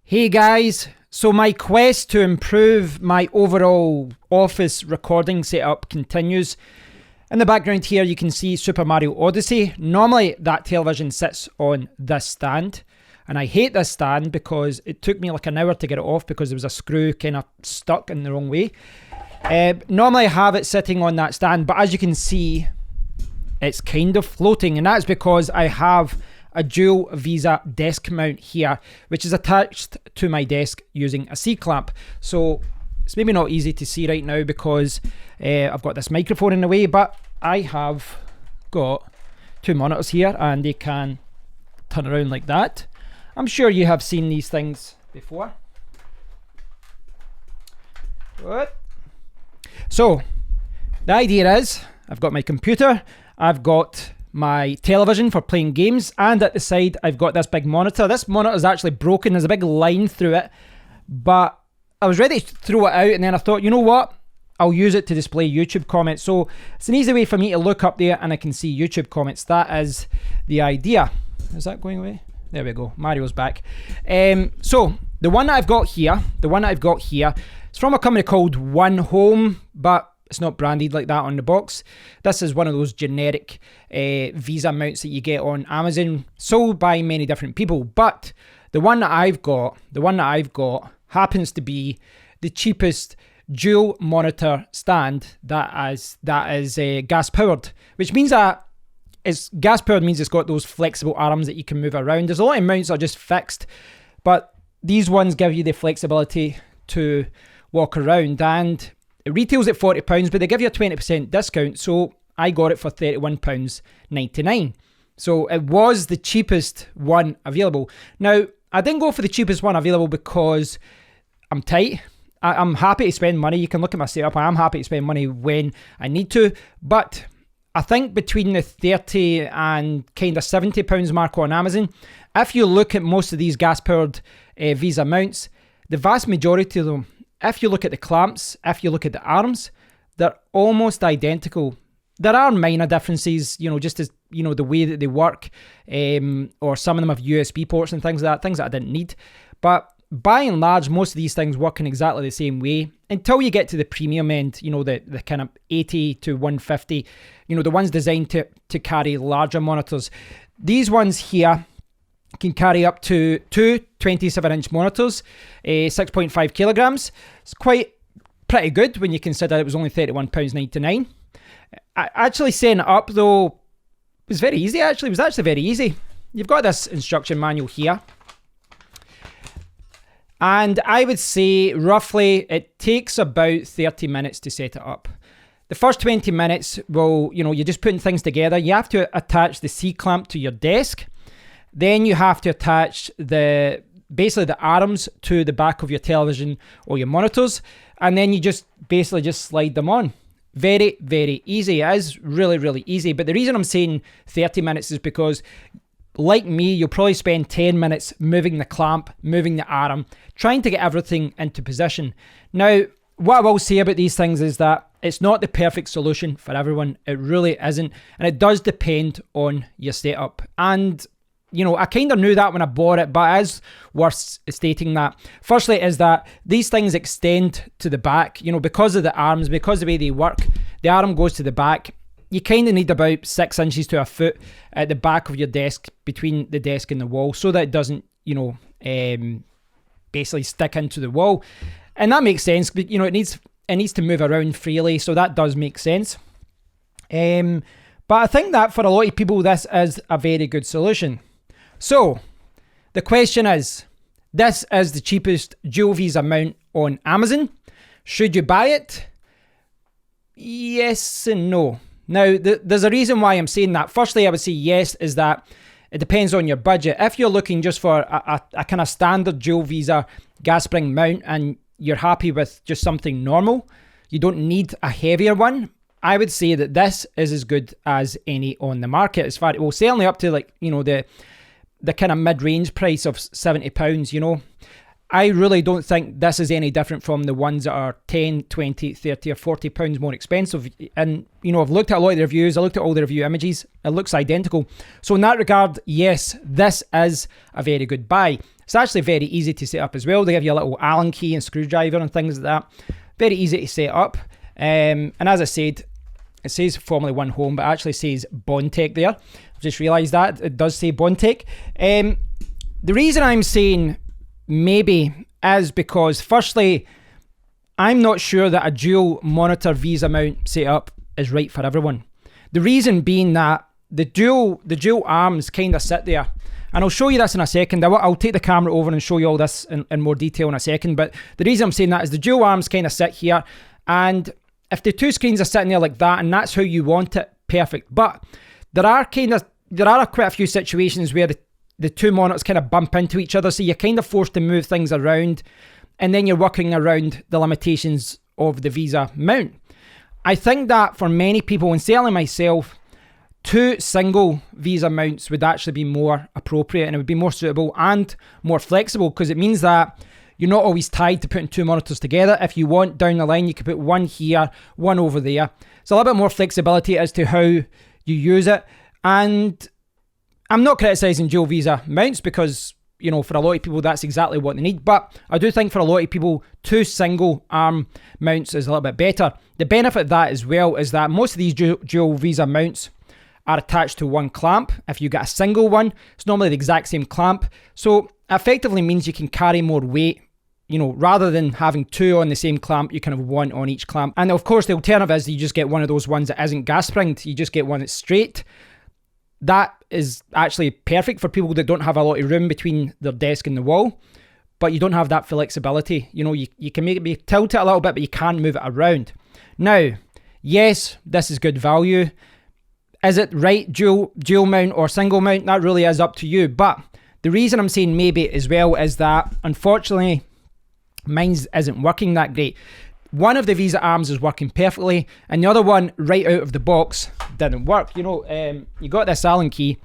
Hey guys, so my quest to improve my overall office recording setup continues. In the background here you can see Super Mario Odyssey. Normally that television sits on this stand, and I hate this stand because it took me like an hour to get it off because there was a screw kind of stuck in the wrong way. Normally I have it sitting on that stand, but as you can see it's kind of floating, and that's because I have a dual Vesa desk mount here, which is attached to my desk using a C-clamp. So it's maybe not easy to see right now because I've got this microphone in the way, but I have got two monitors here and they can turn around like that. I'm sure you have seen these things before. What? So the idea is I've got my computer, I've got my television for playing games, and at the side I've got this big monitor. This monitor is actually broken, there's a big line through it, but I was ready to throw it out, and then I thought, you know what, I'll use it to display YouTube comments. So it's an easy way for me to look up there and I can see YouTube comments. That is the idea. Is that going away? There we go, Mario's back. So the one that I've got here, it's from a company called One Home, but it's not branded like that on the box. This is one of those generic Vesa mounts that you get on Amazon, sold by many different people. But the one that I've got happens to be the cheapest dual monitor stand that is gas powered, which means that it's gas powered means it's got those flexible arms that you can move around. There's a lot of mounts that are just fixed, but these ones give you the flexibility to walk around, and it retails at £40, but they give you a 20% discount, so I got it for £31.99. So it was the cheapest one available. Now, I didn't go for the cheapest one available because I'm tight. I'm happy to spend money. You can look at my setup. I am happy to spend money when I need to, but I think between the £30 and kind of £70 mark on Amazon, if you look at most of these gas-powered Vesa mounts, the vast majority of them, if you look at the clamps, if you look at the arms, they're almost identical. There are minor differences, just as, the way that they work, or some of them have USB ports and things like that, things that I didn't need. But by and large, most of these things work in exactly the same way until you get to the premium end, the kind of 80 to 150, the ones designed to carry larger monitors. These ones here can carry up to two 27-inch monitors, 6.5 kilograms. It's pretty good when you consider it was only £31.99. Actually setting it up though was very easy. It was actually very easy. You've got this instruction manual here, and I would say roughly it takes about 30 minutes to set it up. The first 20 minutes, you're just putting things together. You have to attach the C-clamp to your desk. Then you have to attach basically the arms to the back of your television or your monitors, and then you just slide them on. Very, very easy. It is really, really easy. But the reason I'm saying 30 minutes is because, like me, you'll probably spend 10 minutes moving the clamp, moving the arm, trying to get everything into position. Now, what I will say about these things is that it's not the perfect solution for everyone. It really isn't. And it does depend on your setup. And I kind of knew that when I bought it, but it is worth stating that. Firstly is that these things extend to the back, because of the arms, because of the way they work, the arm goes to the back. You kind of need about 6 inches to a foot at the back of your desk, between the desk and the wall, so that it doesn't, basically stick into the wall. And that makes sense, but it needs to move around freely, so that does make sense. But I think that for a lot of people, this is a very good solution. So, the question is, this is the cheapest dual Vesa mount on Amazon. Should you buy it? Yes and no. Now, there's a reason why I'm saying that. Firstly, I would say yes, is that it depends on your budget. If you're looking just for a kind of standard dual Vesa gas spring mount and you're happy with just something normal, you don't need a heavier one, I would say that this is as good as any on the market. Certainly up to the kind of mid-range price of £70, I really don't think this is any different from the ones that are 10, 20, 30 or 40 pounds more expensive. And, you know, I've looked at a lot of the reviews. I looked at all the review images. It looks identical. So in that regard, yes, this is a very good buy. It's actually very easy to set up as well. They give you a little Allen key and screwdriver and things like that. Very easy to set up. And as I said, it says Formula 1 Home, but it actually says Bontec there. I've just realised that. It does say Bontec. The reason I'm saying maybe is because, firstly, I'm not sure that a dual monitor Vesa mount setup is right for everyone. The reason being that the dual arms kind of sit there. And I'll show you this in a second. I'll take the camera over and show you all this in more detail in a second. But the reason I'm saying that is the dual arms kind of sit here. And if the two screens are sitting there like that, and that's how you want it, perfect. But there are quite a few situations where the two monitors kind of bump into each other, so you're kind of forced to move things around, and then you're working around the limitations of the Vesa mount. I think that for many people, and certainly myself, two single Vesa mounts would actually be more appropriate, and it would be more suitable and more flexible, because it means that you're not always tied to putting two monitors together. If you want down the line, you could put one here, one over there. It's a little bit more flexibility as to how you use it. And I'm not criticising dual Vesa mounts because, you know, for a lot of people, that's exactly what they need. But I do think for a lot of people, two single arm mounts is a little bit better. The benefit of that as well is that most of these dual Vesa mounts are attached to one clamp. If you get a single one, it's normally the exact same clamp. So effectively means you can carry more weight. You know, rather than having two on the same clamp, you kind of one on each clamp. And of course, the alternative is you just get one of those ones that isn't gas springed. You just get one that's straight. That is actually perfect for people that don't have a lot of room between their desk and the wall, but you don't have that flexibility. You know, you can maybe tilt it a little bit, but you can't move it around. Now, yes, this is good value. Is it right dual mount or single mount? That really is up to you. But the reason I'm saying maybe as well is that, unfortunately, mine isn't working that great. One of the Vesa arms is working perfectly, and the other one right out of the box didn't work. You know, you got this Allen key,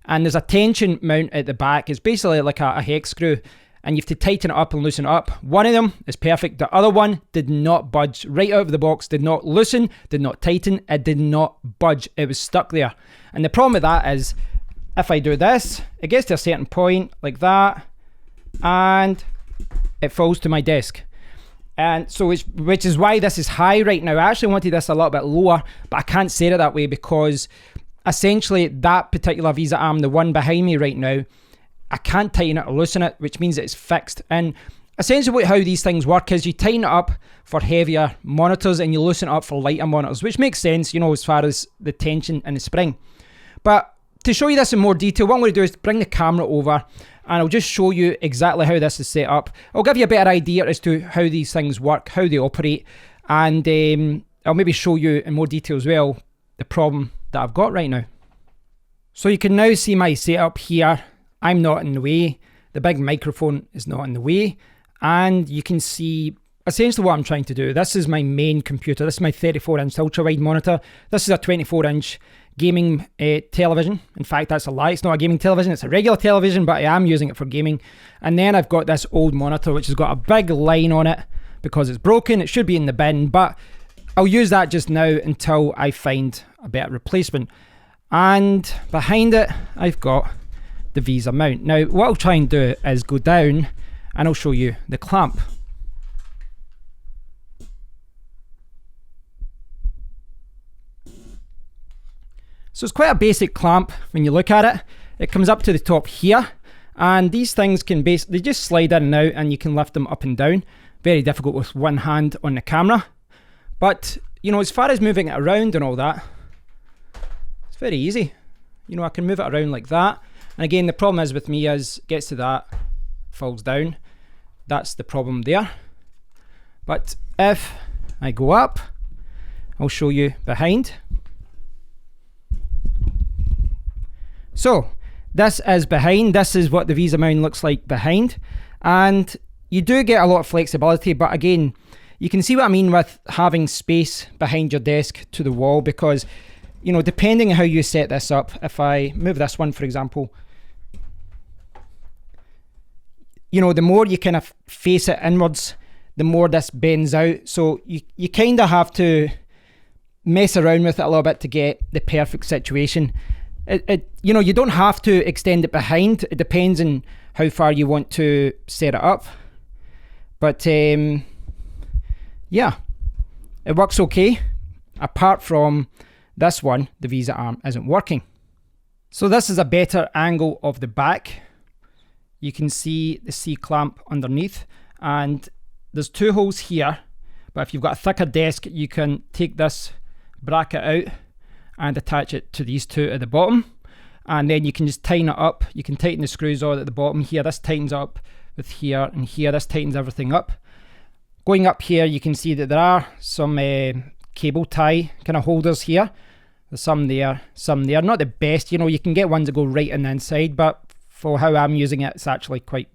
and there's a tension mount at the back. It's basically like a hex screw, and you have to tighten it up and loosen it up. One of them is perfect. The other one did not budge right out of the box, did not loosen, did not tighten, it did not budge. It was stuck there. And the problem with that is, if I do this, it gets to a certain point like that, and it falls to my desk. And so, which is why this is high right now. I actually wanted this a little bit lower, but I can't set it that way because essentially that particular Vesa arm, the one behind me right now, I can't tighten it or loosen it, which means that it's fixed. And essentially how these things work is you tighten it up for heavier monitors and you loosen it up for lighter monitors, which makes sense, you know, as far as the tension and the spring. But to show you this in more detail, what I'm going to do is bring the camera over and I'll just show you exactly how this is set up. I'll give you a better idea as to how these things work, how they operate, and I'll maybe show you in more detail as well the problem that I've got right now. So you can now see my setup here. I'm not in the way. The big microphone is not in the way. And you can see essentially what I'm trying to do. This is my main computer. This is my 34-inch ultra-wide monitor. This is a 24-inch gaming television. In fact, that's a lie. It's not a gaming television. It's a regular television, but I am using it for gaming. And then I've got this old monitor, which has got a big line on it because it's broken. It should be in the bin, but I'll use that just now until I find a better replacement. And behind it, I've got the Vesa mount. Now, what I'll try and do is go down and I'll show you the clamp. So it's quite a basic clamp when you look at it. It comes up to the top here, and these things can basically just slide in and out, and you can lift them up and down. Very difficult with one hand on the camera. But, you know, as far as moving it around and all that, it's very easy. You know, I can move it around like that. And again, the problem is with me is, gets to that, falls down. That's the problem there. But if I go up, I'll show you behind. So this is behind. This is what the Vesa mount looks like behind. And you do get a lot of flexibility, but again, you can see what I mean with having space behind your desk to the wall, because, you know, depending on how you set this up, if I move this one, for example, you know, the more you kind of face it inwards, the more this bends out. So you kind of have to mess around with it a little bit to get the perfect situation. You know, you don't have to extend it behind. It depends on how far you want to set it up. But yeah, it works okay. Apart from this one, the Vesa arm isn't working. So this is a better angle of the back. You can see the C-clamp underneath, and there's 2 holes here, but if you've got a thicker desk, you can take this bracket out and attach it to these 2 at the bottom, and then you can just tighten it up. You can tighten the screws all at the bottom here. This tightens up with here and here. This tightens everything up. Going up here, you can see that there are some cable tie kind of holders here. There's some there, some there. Not the best, you know, you can get ones that go right on the inside, but for how I'm using it, it's actually quite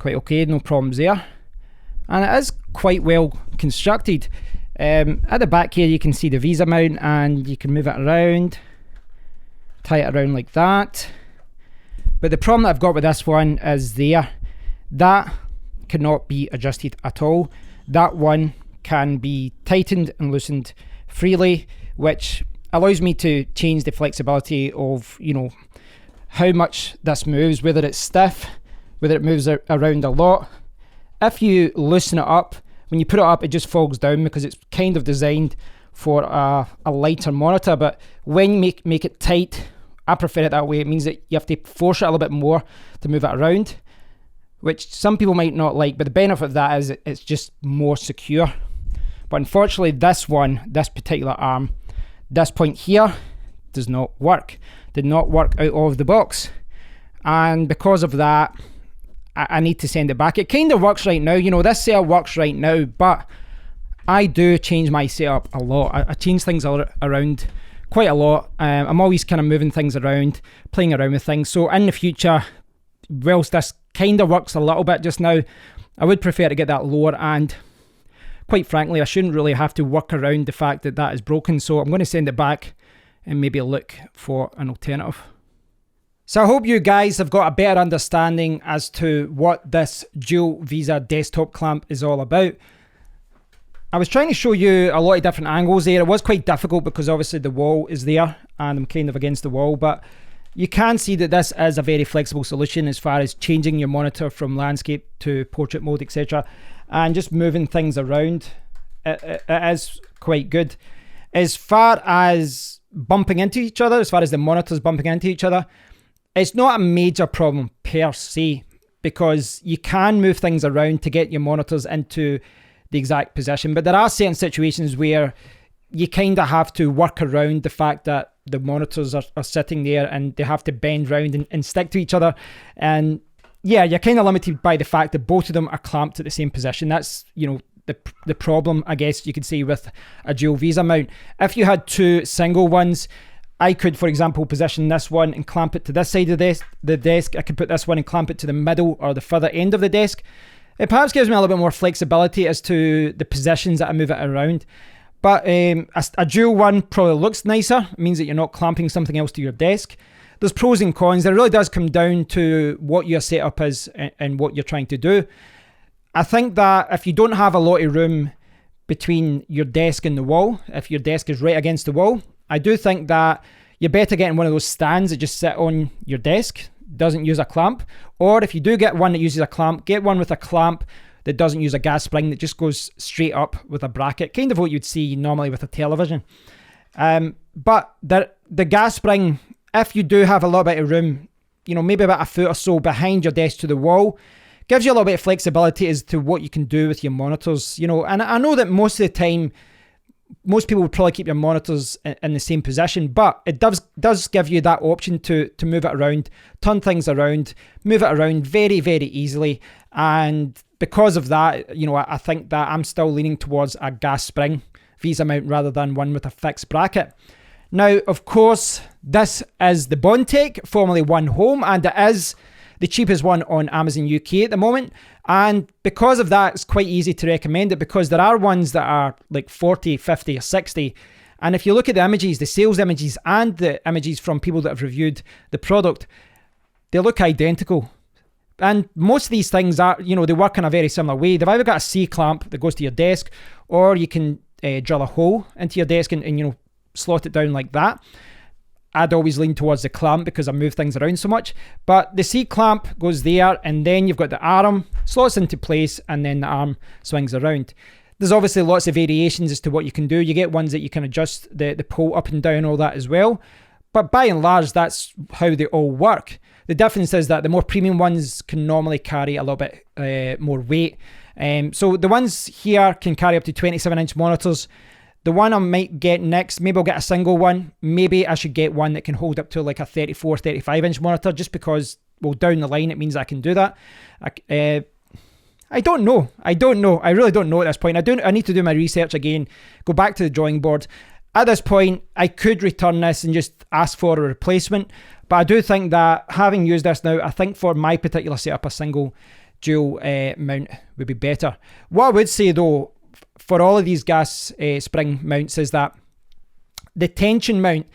okay, no problems there. And it is quite well constructed. At the back here, you can see the Vesa mount, and you can move it around, tie it around like that. But the problem that I've got with this one is that cannot be adjusted at all. That one can be tightened and loosened freely, which allows me to change the flexibility of, you know, how much this moves, whether it's stiff, whether it moves around a lot. If you loosen it up, when you put it up, it just falls down because it's kind of designed for a lighter monitor. But when you make it tight, I prefer it that way. It means that you have to force it a little bit more to move it around, which some people might not like, but the benefit of that is it's just more secure. But unfortunately, this particular arm, this point here, does not work. Did not work out of the box. And because of that, I need to send it back. It kind of works right now. You know, this setup works right now, but I do change my setup a lot. I change things around quite a lot. I'm always kind of moving things around, playing around with things. So in the future, whilst this kind of works a little bit just now, I would prefer to get that lower, and quite frankly, I shouldn't really have to work around the fact that that is broken. So I'm going to send it back and maybe look for an alternative. So I hope you guys have got a better understanding as to what this dual Vesa desktop clamp is all about. I was trying to show you a lot of different angles there. It was quite difficult because obviously the wall is there and I'm kind of against the wall, but you can see that this is a very flexible solution as far as changing your monitor from landscape to portrait mode, etc. and just moving things around. It is quite good. As far as bumping into each other, as far as the monitors bumping into each other, it's not a major problem per se, because you can move things around to get your monitors into the exact position. But there are certain situations where you kind of have to work around the fact that the monitors are sitting there and they have to bend round and stick to each other. And yeah, you're kind of limited by the fact that both of them are clamped at the same position. That's, you know, the problem, I guess you could say, with a dual Vesa mount. If you had 2 single ones, I could, for example, position this one and clamp it to this side of the desk. I could put this one and clamp it to the middle or the further end of the desk. It perhaps gives me a little bit more flexibility as to the positions that I move it around. But a dual one probably looks nicer. It means that you're not clamping something else to your desk. There's pros and cons. It really does come down to what your setup is and what you're trying to do. I think that if you don't have a lot of room between your desk and the wall, if your desk is right against the wall, I do think that you're better getting one of those stands that just sit on your desk, doesn't use a clamp. Or if you do get one that uses a clamp, get one with a clamp that doesn't use a gas spring, that just goes straight up with a bracket, kind of what you'd see normally with a television. But the gas spring, if you do have a little bit of room, you know, maybe about a foot or so behind your desk to the wall, gives you a little bit of flexibility as to what you can do with your monitors, you know. And I know that most of the time, most people would probably keep your monitors in the same position, but it does give you that option to move it around, turn things around, move it around very, very easily. And because of that, you know, I think that I'm still leaning towards a gas spring Vesa mount rather than one with a fixed bracket. Now, of course, this is the Bontec, formerly One Home, and it is the cheapest one on Amazon UK at the moment. And because of that, it's quite easy to recommend it, because there are ones that are like 40, 50 or 60. And if you look at the images, the sales images and the images from people that have reviewed the product, they look identical. And most of these things are, you know, they work in a very similar way. They've either got a C-clamp that goes to your desk, or you can drill a hole into your desk and, you know, slot it down like that. I'd always lean towards the clamp because I move things around so much. But the C-clamp goes there, and then you've got the arm, slots into place, and then the arm swings around. There's obviously lots of variations as to what you can do. You get ones that you can adjust the pull up and down, all that as well. But by and large, that's how they all work. The difference is that the more premium ones can normally carry a little bit more weight. So the ones here can carry up to 27-inch monitors. The one I might get next, maybe I'll get a single one. Maybe I should get one that can hold up to like a 34, 35-inch monitor, just because, well, down the line, it means I can do that. I don't know. I really don't know at this point. I need to do my research again, go back to the drawing board. At this point, I could return this and just ask for a replacement. But I do think that having used this now, I think for my particular setup, a single dual mount would be better. What I would say though, for all of these gas spring mounts, is that the tension mount,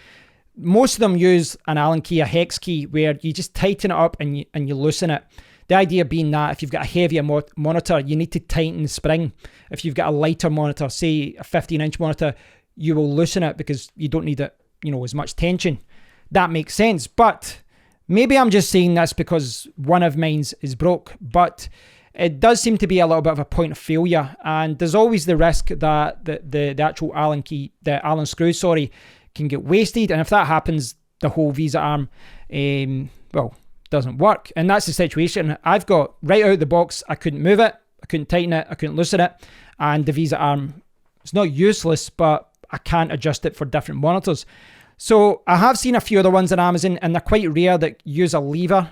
most of them use an Allen key, a hex key, where you just tighten it up and you loosen it. The idea being that if you've got a heavier monitor, you need to tighten the spring. If you've got a lighter monitor, say a 15-inch monitor, you will loosen it because you don't need it, you know, as much tension. That makes sense. But maybe I'm just saying this because one of mine's is broke, but it does seem to be a little bit of a point of failure. And there's always the risk that the actual Allen key, the Allen screw, can get wasted. And if that happens, the whole Vesa arm, doesn't work. And that's the situation I've got. Right out of the box, I couldn't move it, I couldn't tighten it, I couldn't loosen it, and the Vesa arm, it's not useless, but I can't adjust it for different monitors. So I have seen a few other ones on Amazon, and they're quite rare, that use a lever.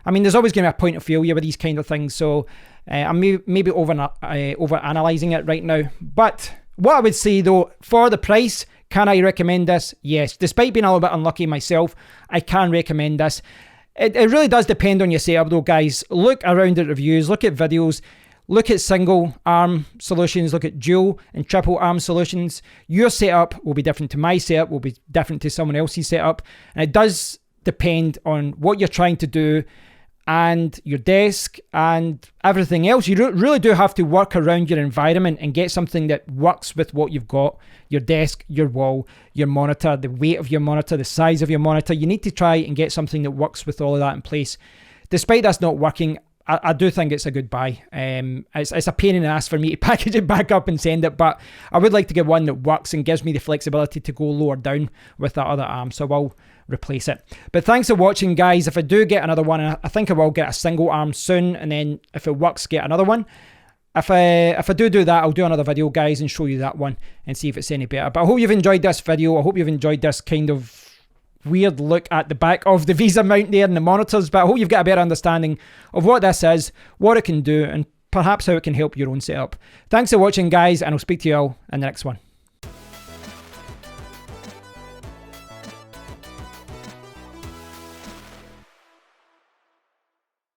I mean, there's always going to be a point of failure with these kind of things, so I'm maybe over analyzing it right now. But what I would say though, for the price, can I recommend this? Yes. Despite being a little bit unlucky myself, I can recommend this. It really does depend on your setup though, guys. Look around at reviews, look at videos, look at single arm solutions, look at dual and triple arm solutions. Your setup will be different to my setup, will be different to someone else's setup. And it does depend on what you're trying to do and your desk and everything else. You really do have to work around your environment and get something that works with what you've got. Your desk, your wall, your monitor, the weight of your monitor, the size of your monitor. You need to try and get something that works with all of that in place. Despite that's not working, I do think it's a good buy. It's a pain in the ass for me to package it back up and send it, but I would like to get one that works and gives me the flexibility to go lower down with that other arm, so I'll replace it. But thanks for watching, guys. If I do get another one, I think I will get a single arm soon, and then if it works, get another one. If I do that, I'll do another video, guys, and show you that one and see if it's any better. But I hope you've enjoyed this video. I hope you've enjoyed this kind of weird look at the back of the Vesa mount there and the monitors, but I hope you've got a better understanding of what this is, what it can do, and perhaps how it can help your own setup. Thanks for watching, guys, and I'll speak to you all in the next one.